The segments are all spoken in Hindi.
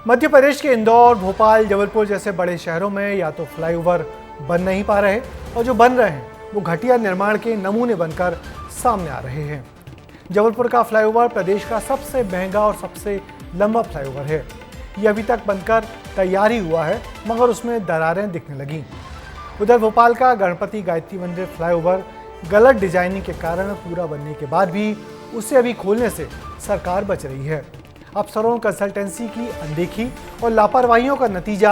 मध्य प्रदेश के इंदौर, भोपाल, जबलपुर जैसे बड़े शहरों में या तो फ्लाईओवर बन नहीं पा रहे और जो बन रहे हैं वो घटिया निर्माण के नमूने बनकर सामने आ रहे हैं। जबलपुर का फ्लाईओवर प्रदेश का सबसे महंगा और सबसे लंबा फ्लाईओवर है। ये अभी तक बनकर तैयार ही हुआ है, मगर उसमें दरारें दिखने लगीं। उधर भोपाल का गणपति गायत्री मंदिर फ्लाईओवर गलत डिजाइनिंग के कारण पूरा बनने के बाद भी उसे अभी खोलने से सरकार बच रही है। अफसरों, कंसल्टेंसी की अनदेखी और लापरवाहियों का नतीजा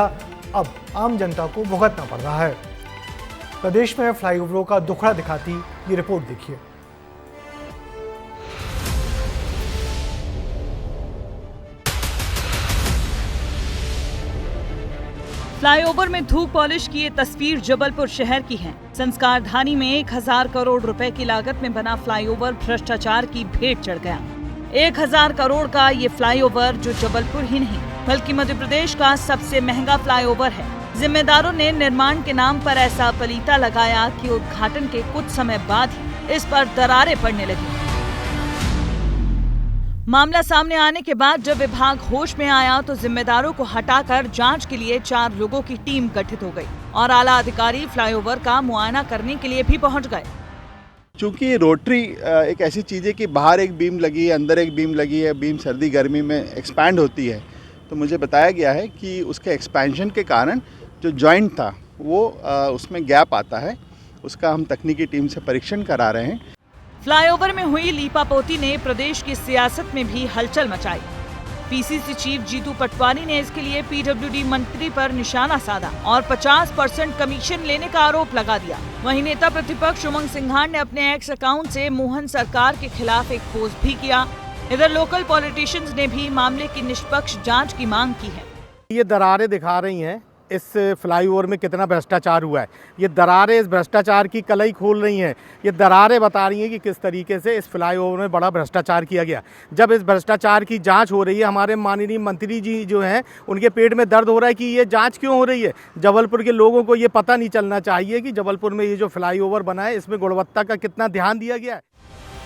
अब आम जनता को भुगतना पड़ रहा है। प्रदेश में फ्लाईओवरों का दुखड़ा दिखाती ये रिपोर्ट देखिए। फ्लाईओवर में धूप पॉलिश की ये तस्वीर जबलपुर शहर की है। संस्कारधानी में 1000 करोड़ रुपए की लागत में बना फ्लाईओवर भ्रष्टाचार की भेंट चढ़ गया। 1000 करोड़ का ये फ्लाईओवर जो जबलपुर ही नहीं बल्कि मध्य प्रदेश का सबसे महंगा फ्लाईओवर है। जिम्मेदारों ने निर्माण के नाम पर ऐसा पलीता लगाया कि उद्घाटन के कुछ समय बाद ही इस पर दरारें पड़ने लगी। मामला सामने आने के बाद जब विभाग होश में आया तो जिम्मेदारों को हटाकर जांच के लिए 4 लोगों की टीम गठित हो गई और आला अधिकारी फ्लाईओवर का मुआयना करने के लिए भी पहुंच गए। चूँकि रोटरी एक ऐसी चीज़ है कि बाहर एक बीम लगी है, अंदर एक बीम लगी है, बीम सर्दी गर्मी में एक्सपैंड होती है, तो मुझे बताया गया है कि उसके एक्सपेंशन के कारण जो जॉइंट था वो उसमें गैप आता है। उसका हम तकनीकी टीम से परीक्षण करा रहे हैं। फ्लाईओवर में हुई लीपापोती ने प्रदेश की सियासत में भी हलचल मचाई। पीसीसी चीफ जीतू पटवारी ने इसके लिए पीडब्ल्यूडी मंत्री पर निशाना साधा और 50% कमीशन लेने का आरोप लगा दिया। वहीं नेता प्रतिपक्ष उमंग सिंघार ने अपने एक्स अकाउंट से मोहन सरकार के खिलाफ एक पोस्ट भी किया। इधर लोकल पॉलिटिशियंस ने भी मामले की निष्पक्ष जांच की मांग की है। ये दरारें दिखा रही हैं इस फ्लाईओवर में कितना भ्रष्टाचार हुआ है। ये दरारें इस भ्रष्टाचार की कलई खोल रही हैं। ये दरारें बता रही हैं कि किस तरीके से इस फ्लाईओवर में बड़ा भ्रष्टाचार किया गया। जब इस भ्रष्टाचार की जांच हो रही है, हमारे माननीय मंत्री जी जो हैं उनके पेट में दर्द हो रहा है कि ये जांच क्यों हो रही है। जबलपुर के लोगों को ये पता नहीं चलना चाहिए कि जबलपुर में ये जो फ्लाईओवर बना है इसमें गुणवत्ता का कितना ध्यान दिया गया है।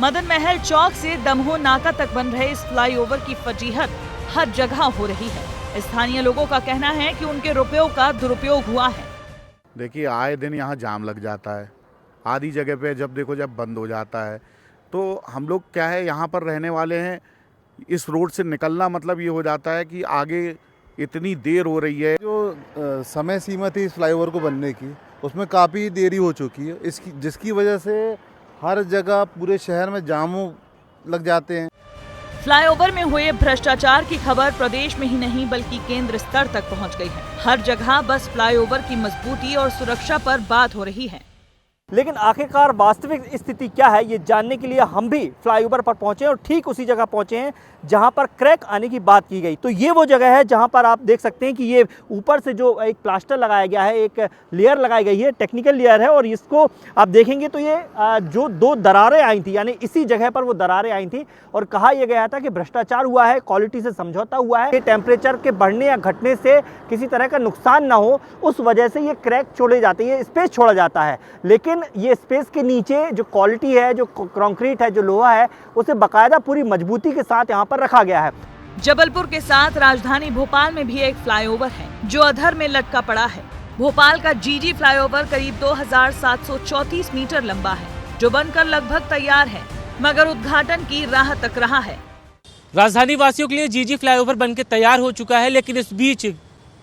मदन महल चौक से दमोह नाका तक बन रहे इस फ्लाईओवर की फजीहत हर जगह हो रही है। स्थानीय लोगों का कहना है कि उनके रुपयों का दुरुपयोग हुआ है। देखिए, आए दिन यहाँ जाम लग जाता है। आधी जगह पे जब देखो जब बंद हो जाता है, तो हम लोग क्या है यहाँ पर रहने वाले हैं, इस रोड से निकलना मतलब ये हो जाता है कि आगे इतनी देर हो रही है। जो समय सीमा थी इस फ्लाईओवर को बनने की, उसमें काफ़ी देरी हो चुकी है, जिसकी वजह से हर जगह पूरे शहर में जामों लग जाते हैं। फ्लाईओवर में हुए भ्रष्टाचार की खबर प्रदेश में ही नहीं बल्कि केंद्र स्तर तक पहुंच गई है। हर जगह बस फ्लाईओवर की मजबूती और सुरक्षा पर बात हो रही है। लेकिन आखिरकार वास्तविक स्थिति क्या है, ये जानने के लिए हम भी फ्लाईओवर पर पहुंचे और ठीक उसी जगह पहुंचे हैं जहां पर क्रैक आने की बात की गई। तो ये वो जगह है जहां पर आप देख सकते हैं कि ये ऊपर से जो एक प्लास्टर लगाया गया है, एक लेयर लगाई गई है, टेक्निकल लेयर है, और इसको आप देखेंगे तो ये जो 2 दरारें आई थी, यानी इसी जगह पर वो दरारें आई थी और कहा यह गया था कि भ्रष्टाचार हुआ है, क्वालिटी से समझौता हुआ है, टेम्परेचर के बढ़ने या घटने से किसी तरह का नुकसान ना हो, उस वजह से ये क्रैक छोड़े जाते हैं, स्पेस छोड़ा जाता है। लेकिन ये स्पेस के नीचे जो क्वालिटी है, जो कंक्रीट है, जो लोहा है, उसे बाकायदा पूरी मजबूती के साथ यहाँ पर रखा गया है। जबलपुर के साथ राजधानी भोपाल में भी एक फ्लाईओवर है जो अधर में लटका पड़ा है। भोपाल का जीजी फ्लाईओवर करीब 2734 मीटर लंबा है जो बनकर लगभग तैयार है, मगर उद्घाटन की राह तक रहा है। राजधानी वासियों के लिए जीजी फ्लाईओवर बनकर तैयार हो चुका है, लेकिन इस बीच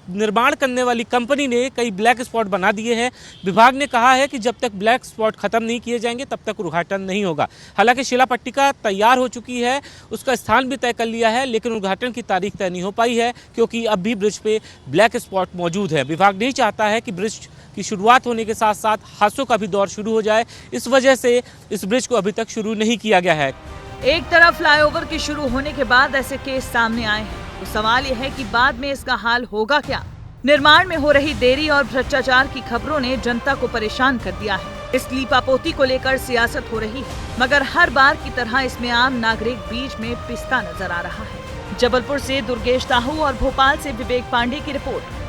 निर्माण करने वाली कंपनी ने कई ब्लैक स्पॉट बना दिए हैं। विभाग ने कहा है कि जब तक ब्लैक स्पॉट खत्म नहीं किए जाएंगे तब तक उद्घाटन नहीं होगा। हालांकि शिला पट्टिका तैयार हो चुकी है, उसका स्थान भी तय कर लिया है, लेकिन उद्घाटन की तारीख तय नहीं हो पाई है क्योंकि अब भी ब्रिज पे ब्लैक स्पॉट मौजूद है। विभाग नहीं चाहता है कि ब्रिज की शुरुआत होने के साथ साथ हादसों का भी दौर शुरू हो जाए, इस वजह से इस ब्रिज को अभी तक शुरू नहीं किया गया है। एक तरफ फ्लाईओवर के शुरू होने के बाद ऐसे केस सामने आए हैं, तो सवाल यह है कि बाद में इसका हाल होगा क्या। निर्माण में हो रही देरी और भ्रष्टाचार की खबरों ने जनता को परेशान कर दिया है। इस लीपापोती को लेकर सियासत हो रही है, मगर हर बार की तरह इसमें आम नागरिक बीच में पिसता नजर आ रहा है। जबलपुर से दुर्गेश साहू और भोपाल से विवेक पांडे की रिपोर्ट।